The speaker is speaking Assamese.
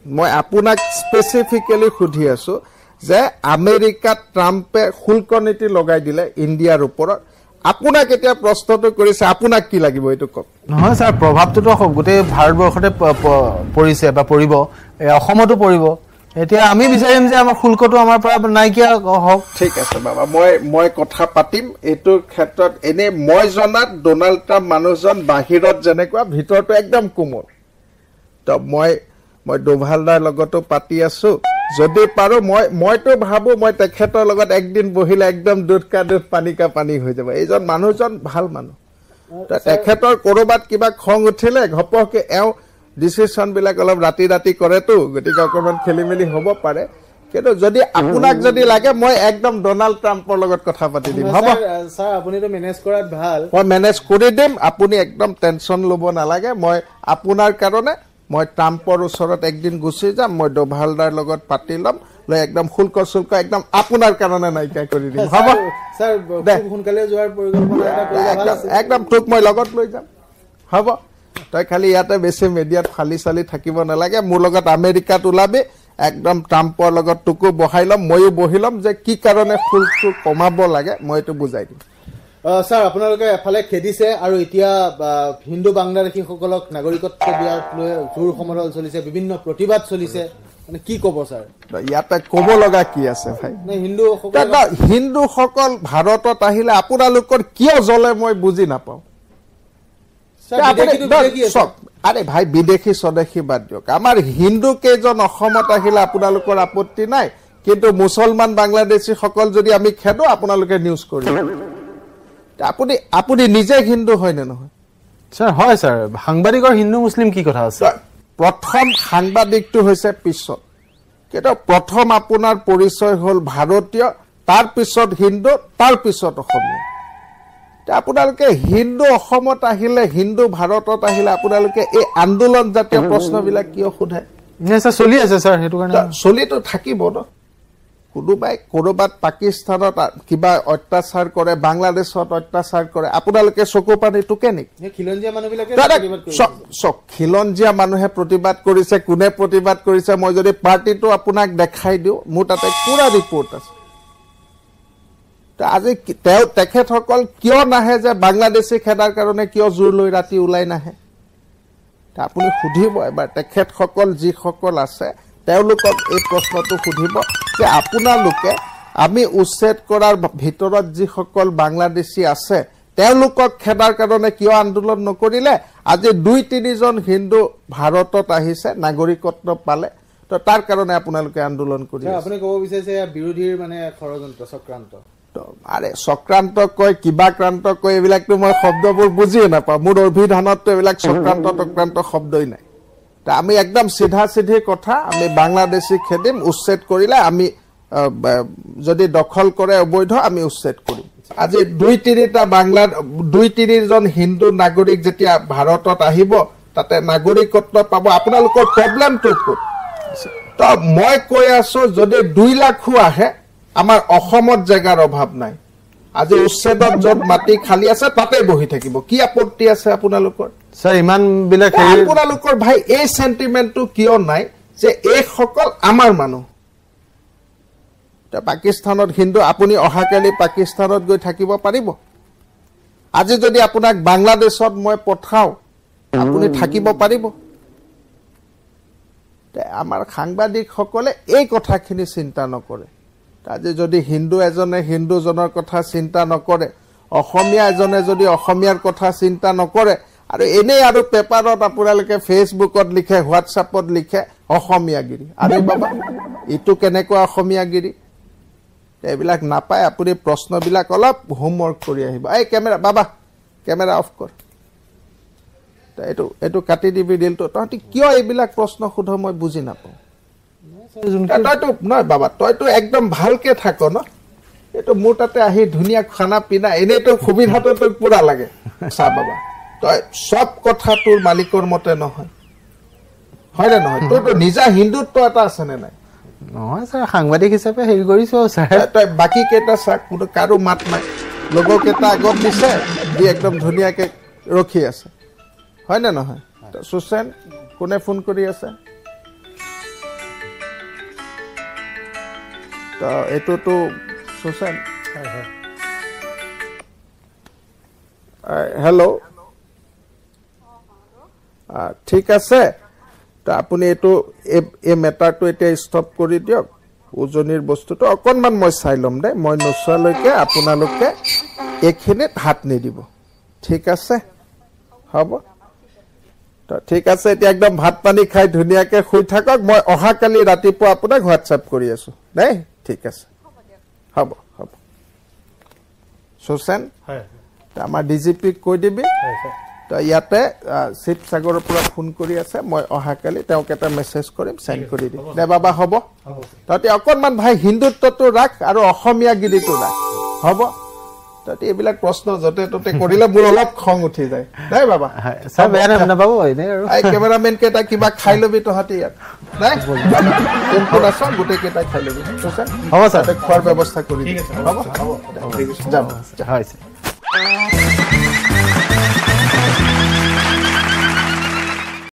মই আপোনাক স্পেচিফিকেলি সুধি আছো যে আমেৰিকাত ট্ৰাম্পে শুল্ক নীতি লগাই দিলে ইণ্ডিয়াৰ ওপৰত আপোনাক এতিয়া প্ৰশ্নটো কৰিছে আপোনাক কি লাগিব এইটো কওক নহয় স্যাৰ প্ৰভাৱটোতো গোটেই ভাৰতবৰ্ষতে পৰিছে বা পৰিব অসমতো পৰিব এতিয়া আমি বিচাৰিম যে আমাৰ শুল্কটো আমাৰ পৰা নাইকিয়া হওক ঠিক আছে বাবা মই কথা পাতিম এইটো ক্ষেত্ৰত এনে মই জনাত ডোনাল্ড ট্ৰাম্প মানুহজন বাহিৰত যেনেকুৱা ভিতৰটো একদম কোমল তো মই ডোভালদাৰ লগতো পাতি আছো যদি পাৰো মইতো ভাবো মই তেখেতৰ লগত একদিন বহিলে একদম দুধ কা দুধ পানী কা পানী হৈ যাব এইজন মানুহজন ভাল মানুহ তেখেতৰ কৰবাত কিবা খং উঠিলে ঘপককে ডিসিশন বিলাক অলপ ৰাতি কৰেতো গতিকে অকমান খেলিমেলি হ'ব পাৰে কিন্তু যদি আপোনাক যদি লাগে মই একদম ডোনাল্ড ট্ৰাম্পৰ লগত কথা পাতি দিম হ'ব স্যাৰ আপুনিতো মেনেজ কৰাত ভাল মই মেনেজ কৰি দিম আপুনি একদম টেনচন ল'ব নালাগে মই আপোনাৰ কাৰণে মই ট্ৰাম্পৰ ওচৰত একদিন গুচি যাম মই ডোভালদাৰ লগত পাতি ল'ম লৈ একদম শুল্ক একদম আপোনাৰ কাৰণে নাইকিয়া কৰি দিম হ'ব স্যাৰ খুব সোনকালে যোৱাৰ পৰিকল্পনা এটা কৰিলে ভাল আছে একদম তোক মই লগত লৈ যাম হ'ব তই খালি ইয়াতে বেছি মিডিয়াত ফালি চালি থাকিব নালাগে মোৰ লগত আমেৰিকাত ওলাবি একদম ট্ৰাম্পৰ লগত তোকো বহাই ল'ম ময়ো বহি ল'ম যে কি কাৰণে শুল্কটো কমাব লাগে মই এইটো বুজাই দিম স্যাৰ আপোনালোকে এফালে খেদিছে আৰু এতিয়া হিন্দু বাংলাদেশীসকলক নাগৰিকত্ব দিয়াক লৈ জোৰ সমদল চলিছে বিভিন্ন প্ৰতিবাদ চলিছে মানে কি ক'ব স্যাৰ ইয়াতে ক'ব লগা কি আছে ভাই হিন্দুসকল ভাৰতত আহিলে আপোনালোকৰ কিয় জ্বলে মই বুজি নাপাওঁ আৰে ভাই বিদেশী স্বদেশী বাদ দিয়ক আমাৰ হিন্দু কেইজন অসমত আহিলে আপোনালোকৰ আপত্তি নাই কিন্তু মুছলমান বাংলাদেশী সকল যদি আমি খেদো আপোনালোকে নিউজ কৰিব আপুনি নিজে হিন্দু হয় নে নহয় স্যাৰ হয় স্যাৰ সাংবাদিকৰ হিন্দু মুছলিম কি কথা আছে প্ৰথম সাংবাদিকটো হৈছে পিছত কিন্তু প্ৰথম আপোনাৰ পৰিচয় হ'ল ভাৰতীয় তাৰ পিছত হিন্দু তাৰ পিছত অসমীয়া আপোনালোকে হিন্দু অসমত আহিলে হিন্দু ভাৰতত আহিলে আপোনালোকে এই আন্দোলন জাতীয় প্ৰশ্নবিলাক কিয় সোধে চলি আছে স্যাৰ সেইটো কাৰণে চলিতো থাকিব ন কোনোবাই কৰবাত পাকিস্তানত কিবা অত্যাচাৰ কৰে বাংলাদেশত অত্যাচাৰ কৰে আপোনালোকে চকু পানী টুকে নেকি খিলঞ্জীয়া মানুহে প্ৰতিবাদ কৰিছে কোনে প্ৰতিবাদ কৰিছে মই যদি পাৰ্টিটো আপোনাক দেখাই দিওঁ মোৰ তাতে পুৰা ৰিপৰ্ট আছে আজি তেখেতসকল কিয় নাহে যে বাংলাদেশী খেদাৰ কাৰণে কিয় জোৰ লৈ ৰাতি ওলাই নাহে আপুনি সুধিব এবাৰ তেখেতসকল যিসকল আছে তেওঁলোকক এই প্ৰশ্নটো সুধিব যে আপোনালোকে আমি উচ্ছেদ কৰাৰ ভিতৰত যিসকল বাংলাদেশী আছে তেওঁলোকক খেদাৰ কাৰণে কিয় আন্দোলন নকৰিলে আজি 2-3 জন হিন্দু ভাৰতত আহিছে নাগৰিকত্ব পালে তো তাৰ কাৰণে আপোনালোকে আন্দোলন কৰি আছে আপুনি ক'ব বিচাৰিছে বিৰোধীৰ মানে ষড়যন্ত্ৰ চক্ৰান্ত আৰে চক্ৰান্ত কয় কিবা ক্ৰান্ত কয় এইবিলাকতো মই শব্দবোৰ বুজিয়ে নাপাওঁ মোৰ অভিধানততো এইবিলাক চক্ৰান্ত শব্দই নাই আমি একদম সিধা কথা আমি বাংলাদেশী খেদিম উচ্ছেদ কৰিলে আমি যদি দখল কৰে অবৈধ আমি উচ্ছেদ কৰিম আজি 2-3 জন হিন্দু নাগৰিক যেতিয়া ভাৰতত আহিব তাতে নাগৰিকত্ব পাব আপোনালোকৰ প্ৰব্লেমটো ক'ত তো মই কৈ আছো যদি 2 লাখো আহে আমাৰ অসমত জায়গাৰ অভাৱ নাই আজি উচ্ছেদত যত মাটি খালি আছে তাতে বহি থাকিব কি আপত্তি আছে আপোনালোকৰ স্যাৰ ইমান বিলাক আপোনালোকৰ ভাই এই সেন্টিমেন্টটো কিয় নাই যে এই সকল আমাৰ মানুহ পাকিস্তানত হিন্দু আপুনি অহাকালি পাকিস্তানত গৈ থাকিব পাৰিব আজি যদি আপোনাক বাংলাদেশত মই পঠাও আপুনি থাকিব পাৰিব আমাৰ সাংবাদিকসকলে এই কথাখিনি চিন্তা নকৰে আজি যদি হিন্দু এজনে হিন্দুজনৰ কথা চিন্তা নকৰে অসমীয়া এজনে যদি অসমীয়াৰ কথা চিন্তা নকৰে আৰু এনে আৰু পেপাৰত আপোনালোকে ফেসবুকত লিখে হোৱাটছআপত লিখে অসমীয়াগিৰি আৰে বাবা ইটো কেনেকুৱা অসমীয়াগিৰি এইবিলাক নাপায় আপুনি প্ৰশ্নবিলাক অলপ হোমৱৰ্ক কৰি আহিব এই কেমেৰা বাবা কেমেৰা অফ কৰ এইটো কাটি দিবি দিলটো তহঁতি কিয় এইবিলাক প্ৰশ্ন সুধ মই বুজি নাপাওঁ তইতো নহয় বাবা তইতো একদম ভালকে থাক ন এইটো মোৰ তাতে আহি ধুনীয়া খানা পিনা এনেইতো সুবিধাটো তোক পুৰা লাগে চা বাবা তই সব কথা তোৰ মালিকৰ মতে নহয় হয় নে নহয় তইতো নিজা হিন্দুত্ব এটা আছে নে নাই নহয় স্যাৰ সাংবাদিক হিচাপে হেৰি কৰিছো স্যাৰ তই বাকি কেইটা চাক কোনো কাৰো মাত নাই লগৰ কেইটা আগত দিছে দি একদম ধুনীয়াকে ৰখি আছে হয় নে নহয় সুসেন কোনে ফোন কৰি আছে তো এইটোতো সুচেন হেল্ল' ঠিক আছে তো আপুনি এইটো এই মেটাৰটো এতিয়া ষ্টপ কৰি দিয়ক উজনিৰ বস্তুটো অকণমান মই চাই ল'ম দে মই নোচোৱালৈকে আপোনালোকে এইখিনিত হাত নিদিব ঠিক আছে হ'ব তো ঠিক আছে এতিয়া একদম ভাত পানী খাই ধুনীয়াকৈ শুই থাকক মই অহাকালি ৰাতিপুৱা আপোনাক হোৱাটছআপ কৰি আছোঁ দেই ঠিক আছে হ'ব হ'ব সুচেন আমাৰ ডিজিপিক কৈ দিবি তো ইয়াতে শিৱসাগৰৰ পৰা ফোন কৰি আছে মই অহাকালি তেওঁক এটা মেছেজ কৰিম চেণ্ড কৰি দিম দে বাবা হ'ব তহঁতি অকণমান ভাই হিন্দুত্বটো ৰাখ আৰু অসমীয়াগিৰিটো ৰাখ হ'ব তহঁতি এইবিলাক প্ৰশ্ন য'তে ত'তে কৰিলে মোৰ অলপ খং উঠি যায় দেই বাবা কেমেৰামেন কেইটা কিবা খাই ল'বি তহঁতি ইয়াত নাই কোন আছ গোটেইকেইটাই খাই ল'বি হ'ব ছাৰ খোৱাৰ ব্যৱস্থা কৰি দিম হ'ব যাব